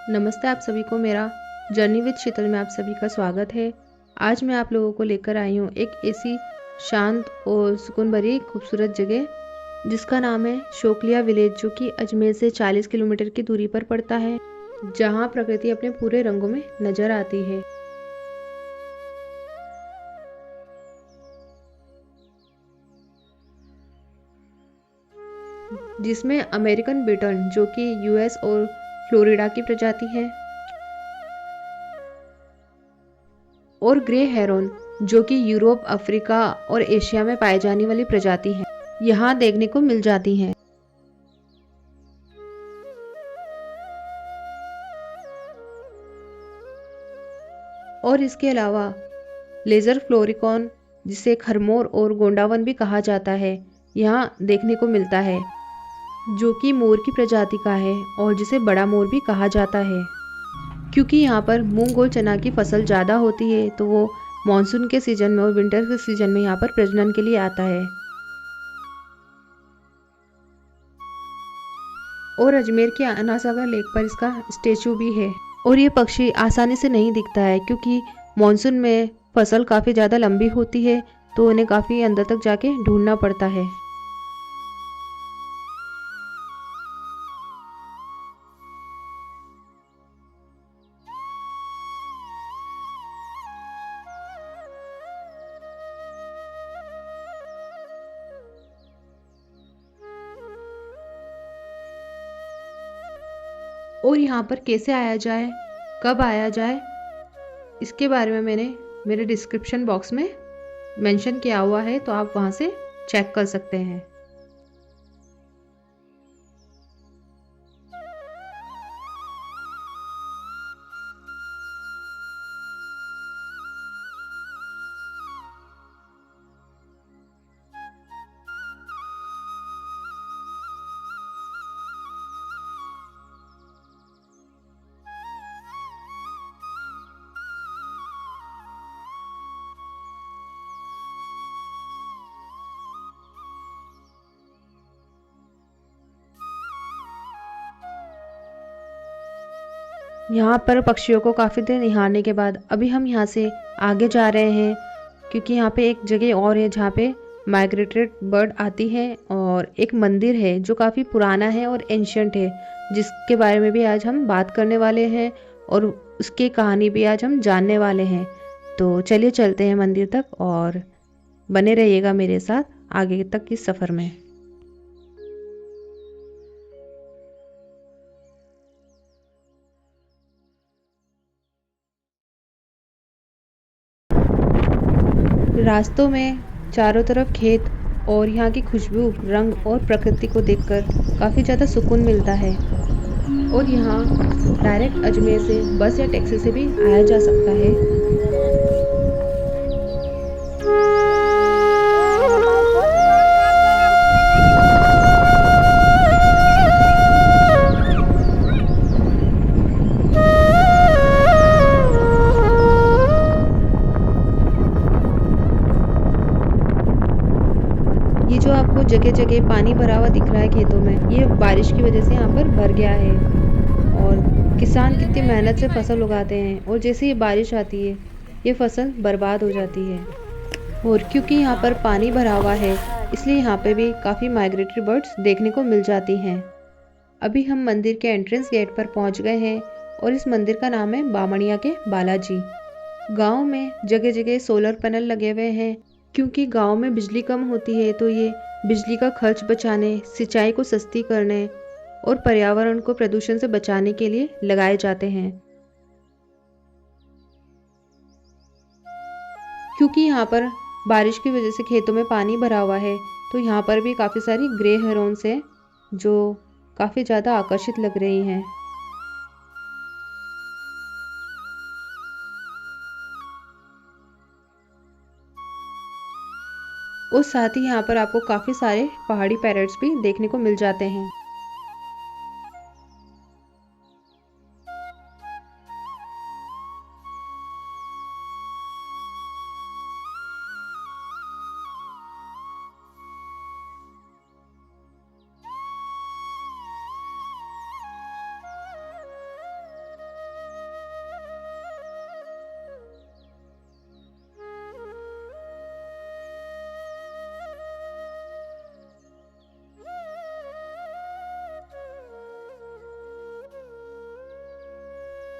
नमस्ते आप सभी को मेरा जर्नी विद शीतल में आप सभी का स्वागत है। आज मैं आप लोगों को लेकर आई हूँ एक ऐसी शांत और सुकून भरी खूबसूरत जगह जिसका नाम है शोकलिया विलेज, जो कि अजमेर से 40 किलोमीटर की दूरी पर पड़ता है, जहाँ प्रकृति अपने पूरे रंगों में नजर आती है। जिसमें अमेरिकन बिटर्न, जो कि यूएस और फ्लोरिडा की प्रजाति है, और ग्रे हेरोन, जो कि यूरोप, अफ्रीका और एशिया में पाई जाने वाली प्रजाति है, यहाँ देखने को मिल जाती हैं। और इसके अलावा लेजर फ्लोरिकॉन, जिसे खरमोर और गोंडावन भी कहा जाता है, यहाँ देखने को मिलता है, जो कि मोर की प्रजाति का है और जिसे बड़ा मोर भी कहा जाता है। क्योंकि यहाँ पर मूंग और चना की फसल ज़्यादा होती है, तो वो मानसून के सीजन में और विंटर के सीजन में यहाँ पर प्रजनन के लिए आता है। और अजमेर के अनासागर लेक पर इसका स्टेचू भी है। और ये पक्षी आसानी से नहीं दिखता है, क्योंकि मानसून में फसल काफ़ी ज़्यादा लंबी होती है, तो उन्हें काफ़ी अंदर तक जाके ढूंढना पड़ता है। और यहाँ पर कैसे आया जाए, कब आया जाए, इसके बारे में मैंने मेरे डिस्क्रिप्शन बॉक्स में मेंशन किया हुआ है, तो आप वहाँ से चेक कर सकते हैं। यहाँ पर पक्षियों को काफ़ी देर निहारने के बाद अभी हम यहाँ से आगे जा रहे हैं, क्योंकि यहाँ पे एक जगह और है जहाँ पे माइग्रेटेड बर्ड आती है, और एक मंदिर है जो काफ़ी पुराना है और एंशियंट है, जिसके बारे में भी आज हम बात करने वाले हैं और उसकी कहानी भी आज हम जानने वाले हैं। तो चलिए चलते हैं मंदिर तक और बने रहिएगा मेरे साथ आगे तक इस सफ़र में। रास्तों में चारों तरफ खेत और यहाँ की खुशबू, रंग और प्रकृति को देखकर काफ़ी ज़्यादा सुकून मिलता है। और यहाँ डायरेक्ट अजमेर से बस या टैक्सी से भी आया जा सकता है। ये जो आपको जगह जगह पानी भरा हुआ दिख रहा है खेतों में, ये बारिश की वजह से यहाँ पर भर गया है। और किसान कितनी मेहनत से फसल उगाते हैं, और जैसे ही बारिश आती है ये फसल बर्बाद हो जाती है। और क्योंकि यहाँ पर पानी भरा हुआ है, इसलिए यहाँ पे भी काफ़ी माइग्रेटरी बर्ड्स देखने को मिल जाती हैं। अभी हम मंदिर के एंट्रेंस गेट पर पहुँच गए हैं, और इस मंदिर का नाम है बामणिया के बालाजी। गांव में जगह जगह सोलर पैनल लगे हुए हैं, क्योंकि गांव में बिजली कम होती है, तो ये बिजली का खर्च बचाने, सिंचाई को सस्ती करने और पर्यावरण को प्रदूषण से बचाने के लिए लगाए जाते हैं। क्योंकि यहाँ पर बारिश की वजह से खेतों में पानी भरा हुआ है, तो यहाँ पर भी काफ़ी सारी ग्रे हेरोन्स हैं जो काफ़ी ज़्यादा आकर्षित लग रही हैं। और साथ ही यहाँ पर आपको काफ़ी सारे पहाड़ी पैरट्स भी देखने को मिल जाते हैं।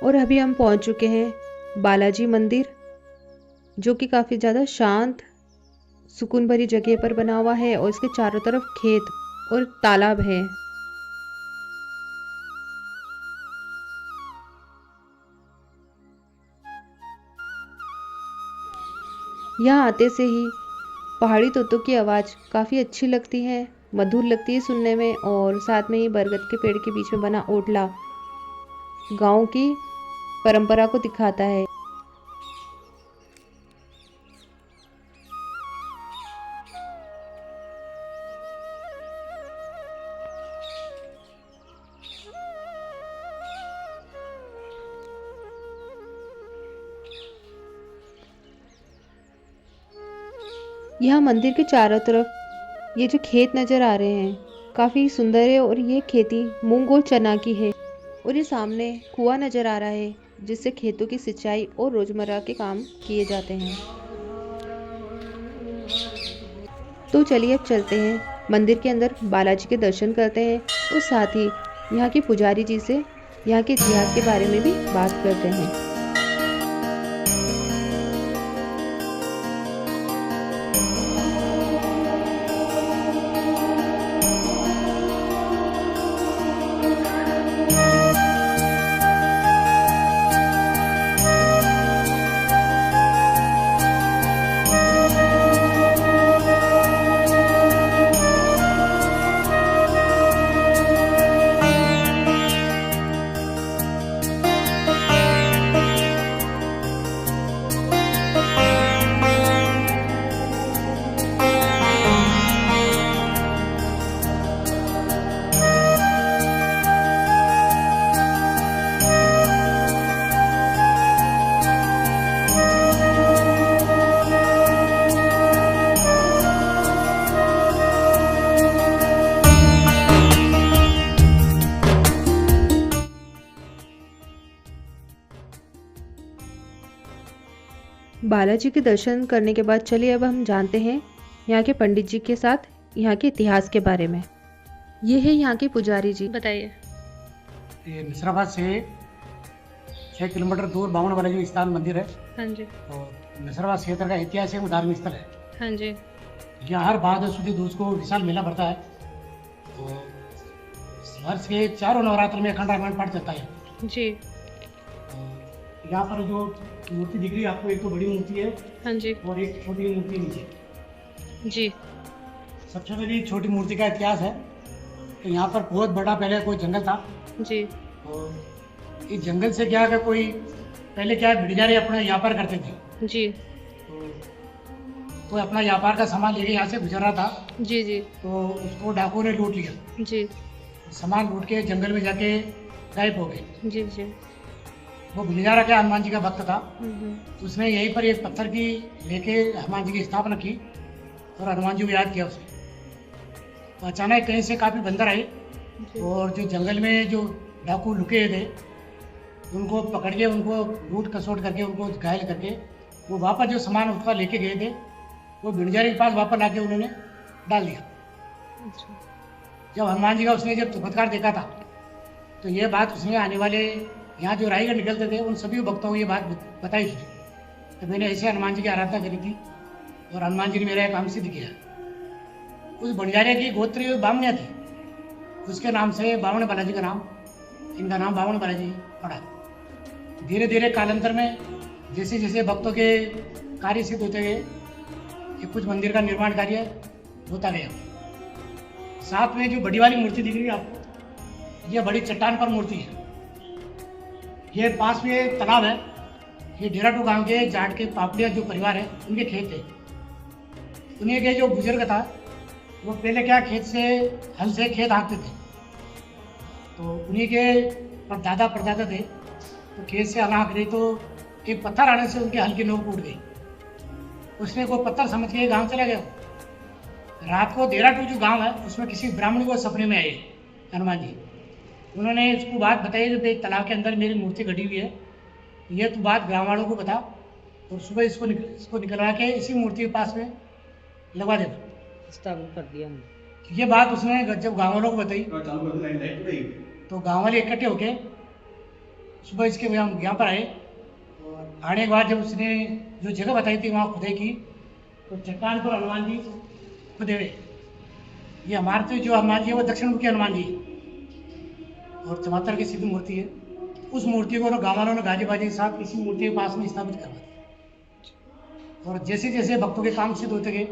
और अभी हम पहुंच चुके हैं बालाजी मंदिर, जो कि काफ़ी ज़्यादा शांत सुकून भरी जगह पर बना हुआ है और इसके चारों तरफ खेत और तालाब है। यहाँ आते से ही पहाड़ी तोतों की आवाज़ काफ़ी अच्छी लगती है, मधुर लगती है सुनने में, और साथ में ही बरगद के पेड़ के बीच में बना ओटला गांव की परंपरा को दिखाता है। यहाँ मंदिर के चारों तरफ ये जो खेत नज़र आ रहे हैं काफ़ी सुंदर है, और ये खेती मूंग और चना की है। और ये सामने कुआं नज़र आ रहा है जिससे खेतों की सिंचाई और रोज़मर्रा के काम किए जाते हैं। तो चलिए अब चलते हैं मंदिर के अंदर, बालाजी के दर्शन करते हैं और साथ ही यहाँ के पुजारी जी से यहाँ के इतिहास के बारे में भी बात करते हैं। बालाजी के दर्शन करने के बाद चलिए अब हम जानते हैं यहाँ के पंडित जी के साथ यहाँ के इतिहास के बारे में। ये है यहाँ के पुजारी जी, बताइए। ये मिश्राबाद से 6 किलोमीटर दूर बावन बालाजी स्थान मंदिर है। हाँ जी। और मिश्राबाद क्षेत्र का ऐतिहासिक धार्मिक स्थल है। हाँ जी। यहाँ हर भाद्र सुदी दूज को विशाल मेला भरता है। तो वर्ष के चारों नवरात्र में अखंड रामायण पाठ चलता है जी। यहाँ पर जो मूर्ति दिख रही है आपको, एक तो बड़ी मूर्ति है। हाँ जी। और एक छोटी मूर्ति नीचे जी। सबसे पहले छोटी मूर्ति का इतिहास है। तो यहाँ पर बहुत बड़ा पहले कोई जंगल था जी। और इस जंगल से क्या कोई पहले क्या भिड़ियारे अपना व्यापार करते थे जी। तो कोई अपना व्यापार का सामान लेके यहाँ से गुजर रहा था जी जी। तो उसको डाकुओं ने लूट लिया जी। सामान लूट के जंगल में जाके गायब हो गए। जी जी। वो भिड़ियारा क्या हनुमान जी का भक्त था, उसने यहीं पर एक पत्थर की लेके हनुमान जी की स्थापना की और हनुमान जी को याद किया उसे। तो अचानक कहीं से काफ़ी बंदर आए और जो जंगल में जो डाकू लुके थे उनको पकड़ के उनको लूट खसोट करके उनको घायल करके वो वापस जो सामान उसका लेके गए थे वो भिड़ियारे के पास वापस लाके उन्होंने डाल दिया। जब हनुमान जी का उसने जब चमत्कार देखा था तो ये बात उसने आने वाले यहाँ जो रायगढ़ निकलते थे उन सभी भक्तों को ये बात बताई थी। तो मैंने ऐसे हनुमान जी की आराधना करी थी और हनुमान जी ने मेरा काम सिद्ध किया। उस बंजारे की गोत्री बामनिया थी, उसके नाम से बावन बालाजी का नाम, इनका नाम बावन बालाजी पड़ा। धीरे धीरे कालांतर में जैसे जैसे भक्तों के कार्य सिद्ध होते गए ये कुछ मंदिर का निर्माण कार्य होता गया। साथ में जो बड़ी वाली मूर्ति दिख रही है आपको, ये बड़ी चट्टान पर मूर्ति है। ये पास में तालाब है। ये डेराटू गांव के जाट के पापड़िया जो परिवार है उनके खेत है। उन्हीं के जो बुजुर्ग था वो पहले क्या खेत से हल से खेत हाँकते थे। तो उन्हीं के दादा परदादा थे तो खेत से हल हाँक रही तो एक पत्थर आने से उनके हल की नोक टूट गई। उसने को पत्थर समझ के गांव चला गया। रात को डेराटू जो गांव है उसमें किसी ब्राह्मण को सपने में आए हनुमान जी। उन्होंने इसको बात बताई जो एक तालाब के अंदर मेरी मूर्ति घटी हुई है, ये तो बात गाँव वालों को बता और सुबह इसको निकलवा के इसी मूर्ति के पास में लगवा दे। स्थापित कर दिया। ये बात उसने जब गाँव वालों को बताई तो गाँव वाले इकट्ठे होके सुबह इसके हम यहाँ पर आए और आने के बाद जब उसने जो जगह बताई थी वहाँ खुदाई की तो चट्टान पर हनुमान जी खुदे हुए। ये हमारे तो जो हनुमान जी है वो दक्षिण मुखी हनुमान जी और चमत्कार की सिद्ध मूर्ति है। उस मूर्ति को गाँव वालों ने गाजी बाजी के साथ इसी मूर्ति के पास में स्थापित करवा दिया और जैसे जैसे भक्तों के काम सिद्ध होते गए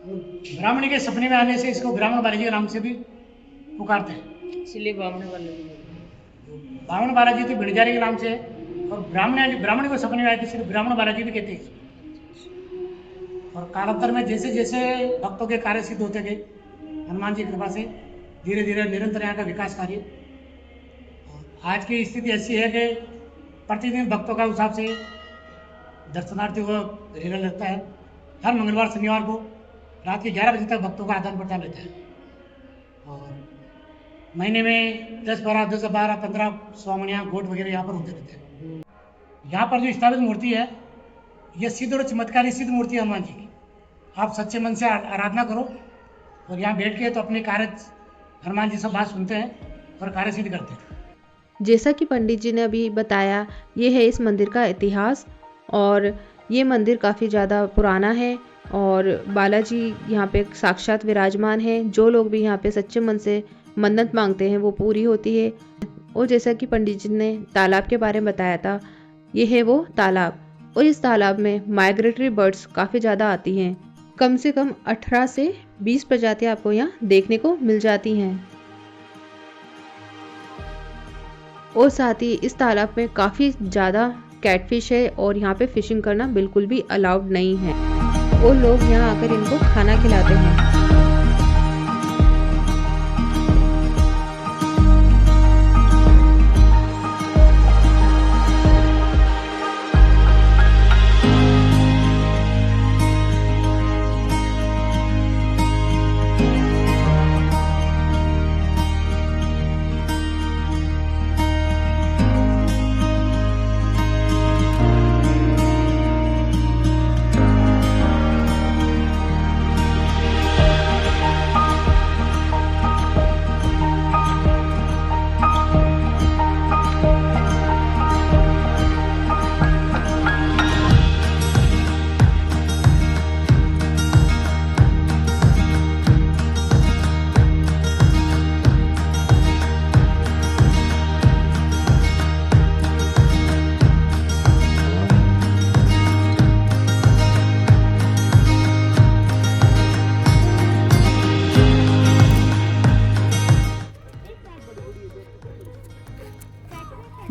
ब्राह्मणी के सपने में आने से इसको ब्राह्मण बालाजी के नाम से भी पुकारते हैं। इसलिए बामन बालाजी तो भिड़जारी के नाम से है और ब्राह्मणी को सपने में आए थे सिर्फ ब्राह्मण बालाजी भी कहते हैं। और कालांतर में जैसे जैसे भक्तों के कार्य सिद्ध होते गए हनुमान जी की कृपा से धीरे धीरे निरंतर यहाँ का विकास कार्य। आज की स्थिति ऐसी है कि प्रतिदिन भक्तों का हिसाब से दर्शनार्थियों को रेला लगता है। हर मंगलवार शनिवार को रात के 11 बजे तक भक्तों का आदान प्रदान रहता है और महीने में 10-12 स्वामणियाँ गोट वगैरह यहाँ पर होते रहते हैं। यहाँ पर जो स्थापित मूर्ति है यह सिद्ध और चमत्कारी सिद्ध मूर्ति है हनुमान जी की। आप सच्चे मन से आराधना करो और यहाँ बैठ के तो अपने कार्य हनुमान जी से बात सुनते हैं और कार्य सिद्ध करते हैं। जैसा कि पंडित जी ने अभी बताया, ये है इस मंदिर का इतिहास और ये मंदिर काफ़ी ज़्यादा पुराना है और बालाजी यहाँ पे साक्षात विराजमान है। जो लोग भी यहाँ पे सच्चे मन से मन्नत मांगते हैं वो पूरी होती है। और जैसा कि पंडित जी ने तालाब के बारे में बताया था, ये है वो तालाब और इस तालाब में माइग्रेटरी बर्ड्स काफ़ी ज़्यादा आती हैं। कम से कम 18 से 20 प्रजातियाँ आपको यहाँ देखने को मिल जाती हैं। और साथ ही इस तालाब में काफ़ी ज़्यादा कैटफिश है और यहाँ पे फिशिंग करना बिल्कुल भी अलाउड नहीं है और लोग यहाँ आकर इनको खाना खिलाते हैं।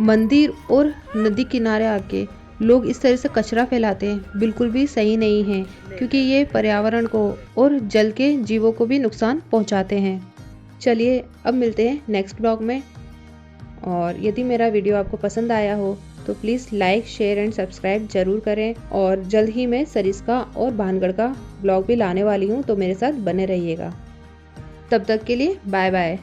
मंदिर और नदी किनारे आके लोग इस तरह से कचरा फैलाते हैं बिल्कुल भी सही नहीं है, क्योंकि ये पर्यावरण को और जल के जीवों को भी नुकसान पहुंचाते हैं। चलिए अब मिलते हैं नेक्स्ट ब्लॉग में और यदि मेरा वीडियो आपको पसंद आया हो तो please like share and subscribe ज़रूर करें और जल्द ही मैं सरिस्का और भानगढ़ का ब्लॉग भी लाने वाली हूँ, तो मेरे साथ बने रहिएगा। तब तक के लिए बाय बाय।